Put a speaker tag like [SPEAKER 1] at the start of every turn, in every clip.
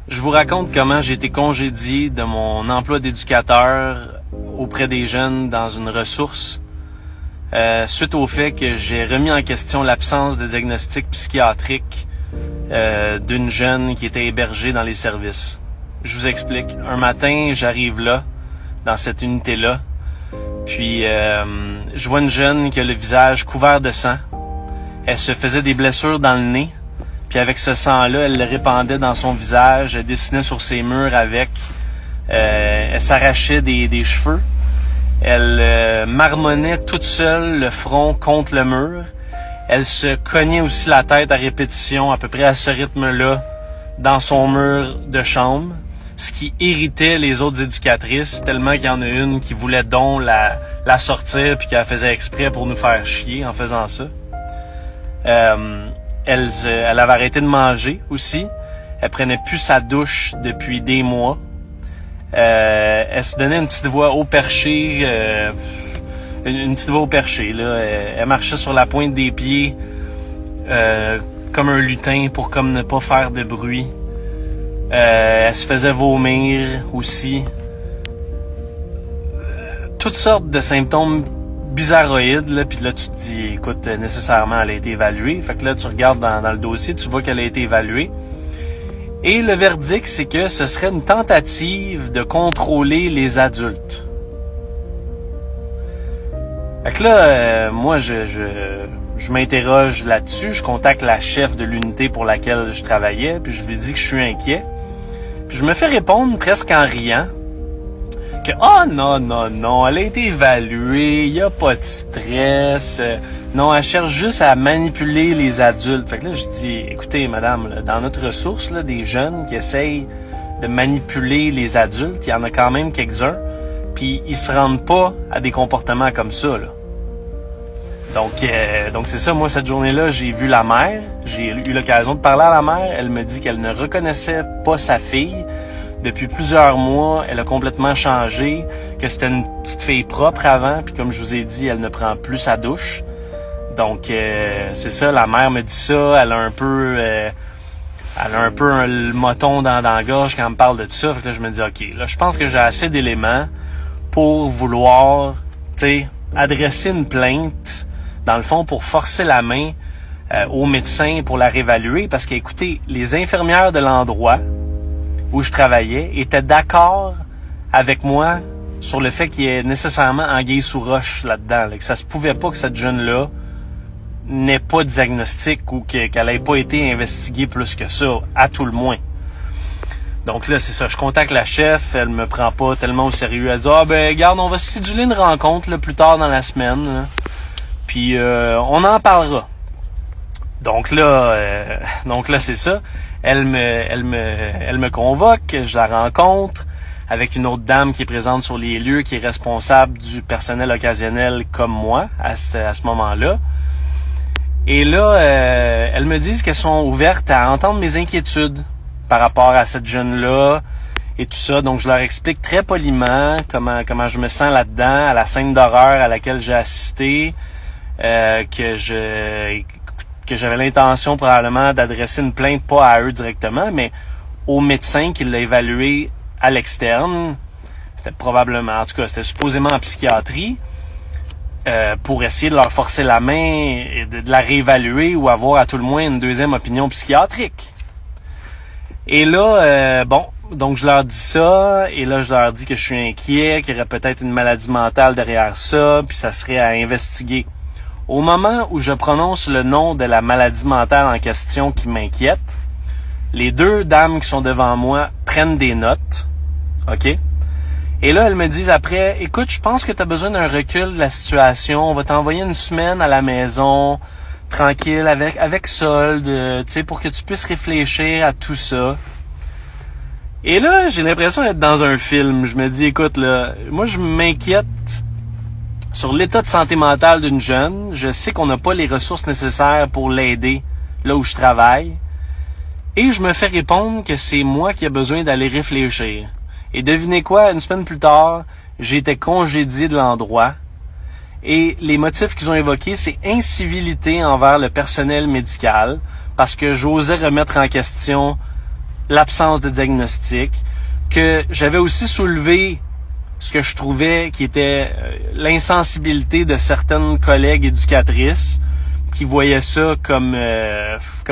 [SPEAKER 1] Je vous raconte comment j'ai été congédié de mon emploi d'éducateur auprès des jeunes dans une ressource suite au fait que j'ai remis en question l'absence de diagnostic psychiatrique d'une jeune qui était hébergée dans les services. Je vous explique. Un matin, j'arrive là, dans cette unité-là, puis je vois une jeune qui a le visage couvert de sang. Elle se faisait des blessures dans le nez. Puis avec ce sang-là, elle le répandait dans son visage, elle dessinait sur ses murs avec. Elle s'arrachait des cheveux. Elle marmonnait toute seule le front contre le mur. Elle se cognait aussi la tête à répétition, à peu près à ce rythme-là, dans son mur de chambre. Ce qui irritait les autres éducatrices, tellement qu'il y en a une qui voulait donc la sortir puis qu'elle faisait exprès pour nous faire chier en faisant ça. Elle avait arrêté de manger aussi. Elle prenait plus sa douche depuis des mois. Elle se donnait une petite voix au perché. Une petite voix au perché, là. Elle marchait sur la pointe des pieds comme un lutin pour comme ne pas faire de bruit. Elle se faisait vomir aussi. Toutes sortes de symptômes bizarroïde, là, puis là, tu te dis, écoute, nécessairement, elle a été évaluée. Fait que là, tu regardes dans le dossier, tu vois qu'elle a été évaluée. Et le verdict, c'est que ce serait une tentative de contrôler les adultes. Fait que là, moi, je m'interroge là-dessus. Je contacte la chef de l'unité pour laquelle je travaillais, puis je lui dis que je suis inquiet. Puis je me fais répondre presque en riant que « Ah non, elle a été évaluée, il n'y a pas de stress. Non, elle cherche juste à manipuler les adultes. » Fait que là, je dis « Écoutez, madame, là, dans notre ressource, là, des jeunes qui essayent de manipuler les adultes, il y en a quand même quelques-uns, puis ils se rendent pas à des comportements comme ça, là. » Donc c'est ça, moi, cette journée-là, j'ai vu la mère, j'ai eu l'occasion de parler à la mère, elle me dit qu'elle ne reconnaissait pas sa fille. Depuis plusieurs mois, elle a complètement changé, que c'était une petite fille propre avant, puis comme je vous ai dit, elle ne prend plus sa douche. Donc c'est ça, la mère me dit ça, elle a un peu le moton dans la gorge quand elle me parle de ça. Fait que là, je me dis, OK, là, je pense que j'ai assez d'éléments pour vouloir, tu sais, adresser une plainte, dans le fond, pour forcer la main au médecin pour la réévaluer, parce qu'écoutez, les infirmières de l'endroit où je travaillais étaient d'accord avec moi sur le fait qu'il y ait nécessairement anguille sous roche là-dedans, là, que ça se pouvait pas que cette jeune-là n'ait pas de diagnostic ou qu'elle ait pas été investiguée plus que ça, à tout le moins. Donc là, c'est ça, je contacte la chef, elle me prend pas tellement au sérieux. Elle dit « Ah ben, regarde, on va séduler une rencontre là, plus tard dans la semaine, là, puis on en parlera. » Donc là, c'est ça. Elle me convoque, je la rencontre avec une autre dame qui est présente sur les lieux, qui est responsable du personnel occasionnel comme moi à ce moment-là. Et là, elles me disent qu'elles sont ouvertes à entendre mes inquiétudes par rapport à cette jeune-là et tout ça. Donc je leur explique très poliment comment je me sens là-dedans, à la scène d'horreur à laquelle j'ai assisté, que j'avais l'intention probablement d'adresser une plainte pas à eux directement, mais au médecin qui l'a évalué à l'externe. C'était probablement, en tout cas, c'était supposément en psychiatrie, pour essayer de leur forcer la main et de la réévaluer ou avoir à tout le moins une deuxième opinion psychiatrique. Et là, donc je leur dis ça, et là je leur dis que je suis inquiet, qu'il y aurait peut-être une maladie mentale derrière ça, puis ça serait à investiguer. Au moment où je prononce le nom de la maladie mentale en question qui m'inquiète, les deux dames qui sont devant moi prennent des notes, OK? Et là, elles me disent après, écoute, je pense que tu as besoin d'un recul de la situation, on va t'envoyer une semaine à la maison, tranquille, avec solde, tu sais, pour que tu puisses réfléchir à tout ça. Et là, j'ai l'impression d'être dans un film. Je me dis, écoute, là, moi, je m'inquiète sur l'état de santé mentale d'une jeune. Je sais qu'on n'a pas les ressources nécessaires pour l'aider là où je travaille. Et je me fais répondre que c'est moi qui ai besoin d'aller réfléchir. Et devinez quoi, une semaine plus tard, j'ai été congédié de l'endroit. Et les motifs qu'ils ont évoqués, c'est incivilité envers le personnel médical, parce que j'osais remettre en question l'absence de diagnostic, que j'avais aussi soulevé ce que je trouvais qui était l'insensibilité de certaines collègues éducatrices qui voyaient ça comme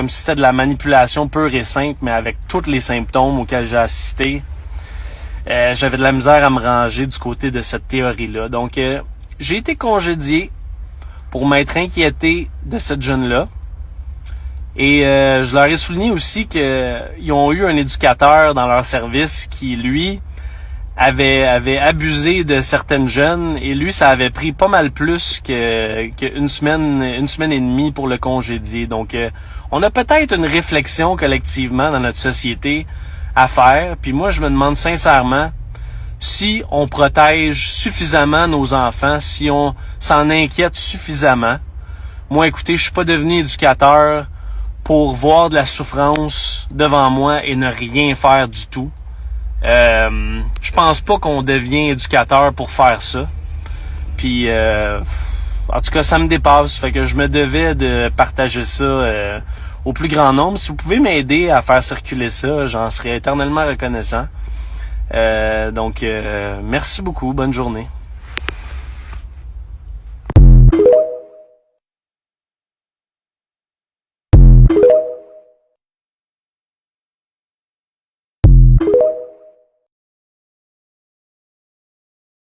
[SPEAKER 1] si c'était de la manipulation pure et simple, mais avec tous les symptômes auxquels j'ai assisté. J'avais de la misère à me ranger du côté de cette théorie-là. Donc, j'ai été congédié pour m'être inquiété de cette jeune-là. Et je leur ai souligné aussi qu'ils ont eu un éducateur dans leur service qui, lui, avait abusé de certaines jeunes, et lui, ça avait pris pas mal plus qu'une semaine et demie pour le congédier. Donc, on a peut-être une réflexion collectivement dans notre société à faire. Puis moi, je me demande sincèrement si on protège suffisamment nos enfants, si on s'en inquiète suffisamment. Moi, écoutez, je suis pas devenu éducateur pour voir de la souffrance devant moi et ne rien faire du tout. Je pense pas qu'on devient éducateur pour faire ça. Puis, en tout cas, ça me dépasse. Fait que je me devais de partager ça au plus grand nombre. Si vous pouvez m'aider à faire circuler ça, j'en serais éternellement reconnaissant. Donc, merci beaucoup. Bonne journée.